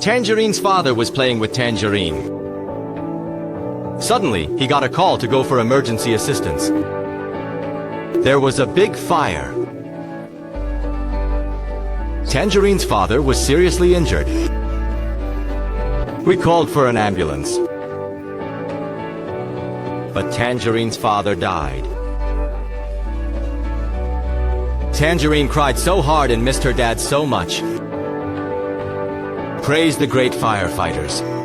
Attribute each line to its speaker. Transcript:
Speaker 1: Tangerine's father was playing with Tangerine. Suddenly, he got a call to go for emergency assistance. There was a big fire. Tangerine's father was seriously injured. We called for an ambulance. But Tangerine's father died. Tangerine cried so hard and missed her dad so much. Praise the great firefighters.